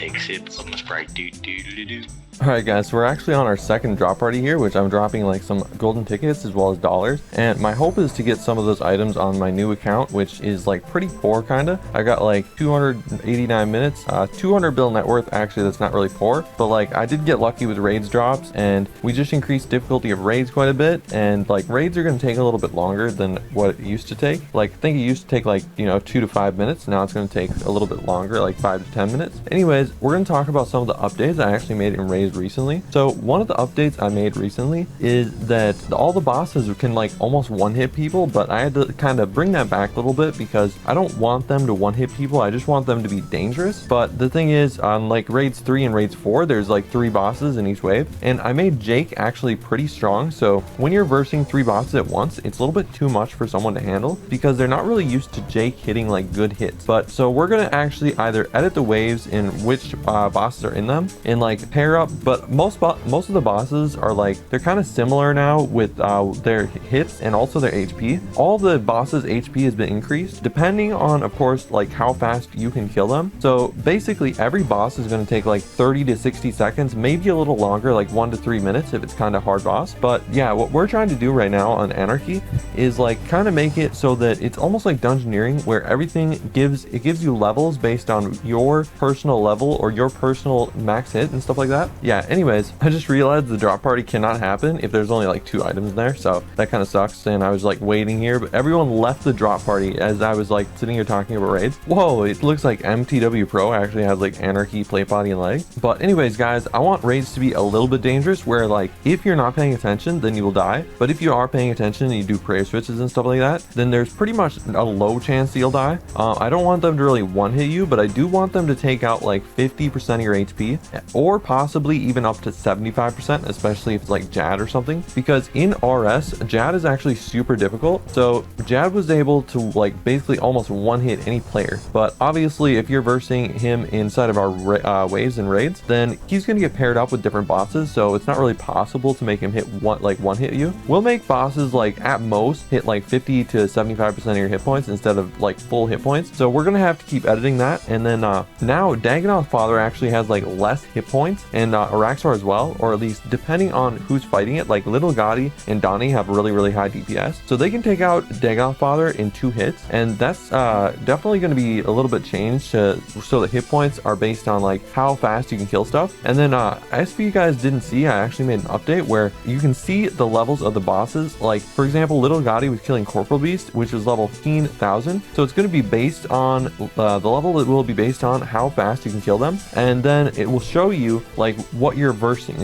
take sips on the Sprite. Do do do do. Alright guys, so we're actually on our second drop party here, which I'm dropping like some golden tickets as well as dollars. And my hope is to get some of those items on my new account, which is like pretty poor kinda. I got like 289 minutes, 200 bill net worth. Actually, that's not really poor, but like I did get lucky with raids drops, and we just increased difficulty of raids quite a bit. And like raids are going to take a little bit longer than what it used to take. Like I think it used to take like, 2 to 5 minutes. Now it's going to take a little bit longer, like 5 to 10 minutes. Anyways, we're going to talk about some of the updates I actually made in raids recently. So one of the updates I made recently is that all the bosses can like almost one-hit people, but I had to kind of bring that back a little bit because I don't want them to one-hit people. I just want them to be dangerous. But the thing is, on like raids 3 and raids 4, there's like 3 bosses in each wave, and I made Jake actually pretty strong. So when you're versing 3 bosses at once, it's a little bit too much for someone to handle because they're not really used to Jake hitting like good hits. But so we're gonna actually either edit the waves in which bosses are in them and like pair up, but most of the bosses are like, they're kind of similar now with their hits and also their HP. All the bosses HP has been increased depending on, of course, like how fast you can kill them. So basically every boss is going to take like 30 to 60 seconds, maybe a little longer, like 1 to 3 minutes if it's kind of hard boss. But yeah, what we're trying to do right now on Anarchy is like kind of make it so that it's almost like dungeoneering, where everything gives you levels based on your personal level or your personal max hit and stuff like that. Yeah, anyways, I just realized the drop party cannot happen if there's only like 2 items there, so that kind of sucks. And I was like waiting here, but everyone left the drop party as I was like sitting here talking about raids. Whoa, it looks like MTW Pro actually has like Anarchy, Play Body, and Leg. But anyways guys, I want raids to be a little bit dangerous, where like if you're not paying attention then you will die, but if you are paying attention and you do prayer switches and stuff like that, then there's pretty much a low chance that you'll die. I don't want them to really one hit you, but I do want them to take out like 50% of your HP, or possibly even up to 75%, especially if it's like Jad or something, because in RS Jad is actually super difficult. So Jad was able to like basically almost one hit any player, but obviously if you're versing him inside of our waves and raids, then he's going to get paired up with different bosses, so it's not really possible to make him hit one hit you. We'll make bosses like at most hit like 50 to 75% of your hit points instead of like full hit points, so we're gonna have to keep editing that. And then now Dagannoth Father actually has like less hit points, and Araxar as well, or at least depending on who's fighting it. Like Little Gotti and Donnie have really high DPS, so they can take out Dagannoth Father in 2 hits, and that's definitely going to be a little bit changed so the hit points are based on like how fast you can kill stuff. And then as for you guys didn't see, I actually made an update where you can see the levels of the bosses. Like for example, Little Gotti was killing Corporal Beast, which is level 15,000, so it's going to be based on the level. It will be based on how fast you can kill them, and then it will show you like what you're versing,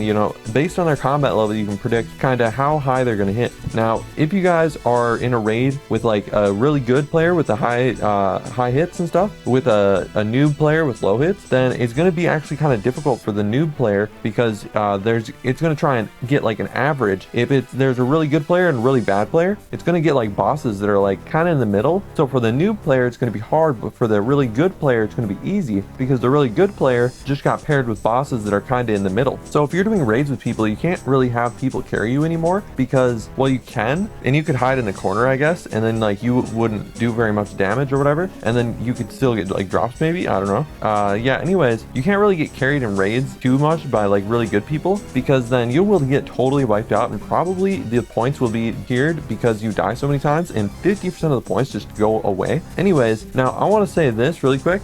based on their combat level. You can predict kind of how high they're going to hit. Now if you guys are in a raid with like a really good player with the high hits and stuff, with a noob player with low hits, then it's going to be actually kind of difficult for the noob player, because it's going to try and get like an average. If there's a really good player and a really bad player, it's going to get like bosses that are like kind of in the middle. So for the noob player it's going to be hard, but for the really good player it's going to be easy, because the really good player just got paired with bosses that are kind of in the middle. So if you're doing raids with people, you can't really have people carry you anymore, because, well, you can, and you could hide in the corner I guess, and then like you wouldn't do very much damage or whatever, and then you could still get like drops maybe, I don't know. Yeah, anyways, you can't really get carried in raids too much by like really good people, because then you will get totally wiped out, and probably the points will be tiered because you die so many times, and 50% of the points just go away. Anyways, now I want to say this really quick.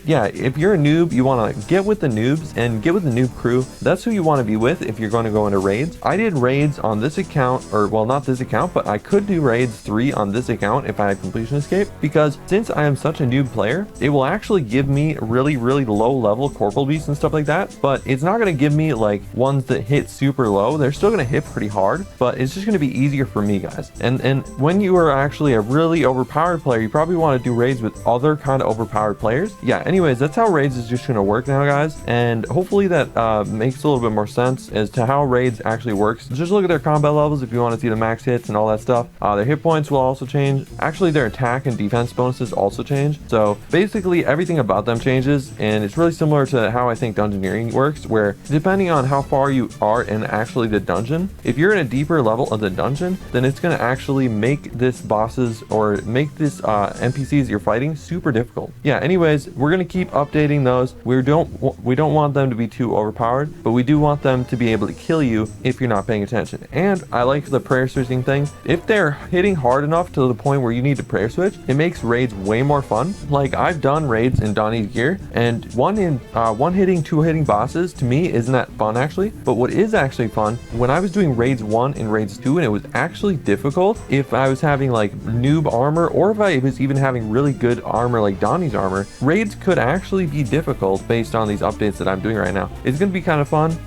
Yeah, if you're a noob, you want to get with the noobs and get with the noob crew. That's who you want to be with if you're going to go into raids. I did raids on this account, or well, not this account, but I could do raids 3 on this account if I had completion escape, because since I am such a noob player, it will actually give me really low level Corporal Beasts and stuff like that, but it's not going to give me like ones that hit super low. They're still going to hit pretty hard, but it's just going to be easier for me, guys. And when you are actually a really overpowered player, you probably want to do raids with other kind of overpowered players. Yeah, anyways, that's how raids is just going to work now, guys, and hopefully that makes a little bit more sense as to how raids actually works. Just look at their combat levels if you want to see the max hits and all that stuff. Their hit points will also change. Actually, their attack and defense bonuses also change. So basically everything about them changes, and it's really similar to how I think dungeoneering works, where depending on how far you are in actually the dungeon, if you're in a deeper level of the dungeon, then it's going to actually make this bosses or make this NPCs you're fighting super difficult. Yeah, anyways, we're going to keep updating those. we don't want them to be too overpowered, but we do want them to be able to kill you if you're not paying attention. And I like the prayer switching thing. If they're hitting hard enough to the point where you need to prayer switch, it makes raids way more fun. Like, I've done raids in Donnie's gear, and one hitting, two hitting bosses to me isn't that fun actually. But what is actually fun, when I was doing raids 1 and raids 2 and it was actually difficult, if I was having like noob armor, or if I was even having really good armor like Donnie's armor, raids could actually be difficult based on these updates that I'm doing right now. It's gonna be kind of fun.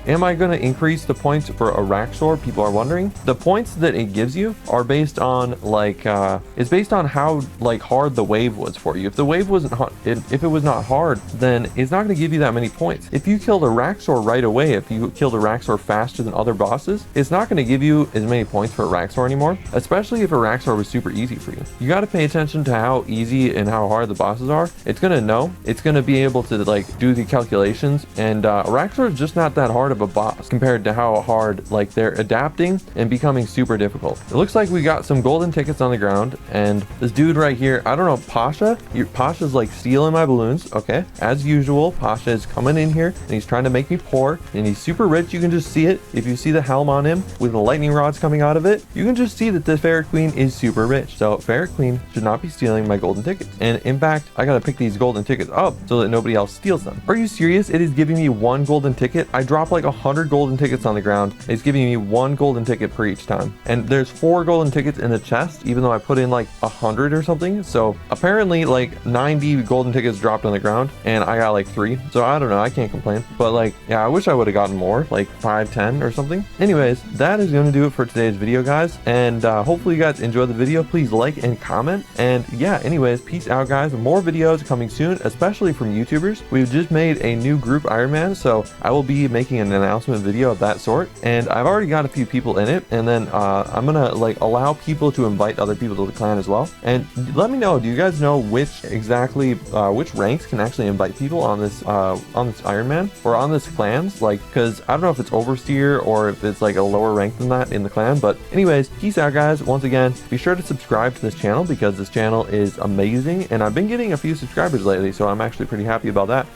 Am I gonna increase the points for Araxxor? People are wondering. The points that it gives you are based on like it's based on how like hard the wave was for you. If the wave wasn't if it was not hard, then it's not going to give you that many points. If you killed Araxxor right away, if you killed Araxxor faster than other bosses, it's not going to give you as many points for Araxxor anymore, especially if Araxxor was super easy for you. You got to pay attention to how easy and how hard the bosses are. It's going to know, it's going to be able to like do the calculations, and Araxxor is just not that hard of a boss compared to how hard like they're adapting and becoming super difficult. It looks like we got some golden tickets on the ground, and this dude right here, I don't know, Pasha? Pasha's like stealing my balloons. Okay, as usual, Pasha is coming in here and he's trying to make me poor, and he's super rich. You can just see it. If you see the helm on him with the lightning rods coming out of it, you can just see that the Ferret Queen is super rich. So Ferret Queen should not be stealing my golden tickets. And in fact, I gotta pick these golden tickets up so that nobody else steals them. Are you serious? It is giving me 1 golden ticket. I dropped like 100 golden tickets on the ground. It's giving me 1 golden ticket per each time. And there's 4 golden tickets in the chest, even though I put in like 100 or something. So apparently like 90 golden tickets dropped on the ground and I got like 3. So I don't know, I can't complain. But like, yeah, I wish I would have gotten more, like 5, 10 or something. Anyways, that is going to do it for today's video, guys. And hopefully you guys enjoyed the video. Please like and comment. And yeah, anyways, peace out, guys. More videos coming soon, especially from YouTubers. We've just made a new group Iron Man, so I will be making an announcement video of that sort. And I've already got a few people in it. And then I'm gonna like allow people to invite other people to the clan as well. And let me know, do you guys know which ranks can actually invite people on this Iron Man or on this clans? Like, because I don't know if it's overseer or if it's like a lower rank than that in the clan. But anyways, peace out, guys. Once again, be sure to subscribe to this channel because this channel is amazing, and I've been getting a few subscribers lately, so I'm actually pretty happy about that.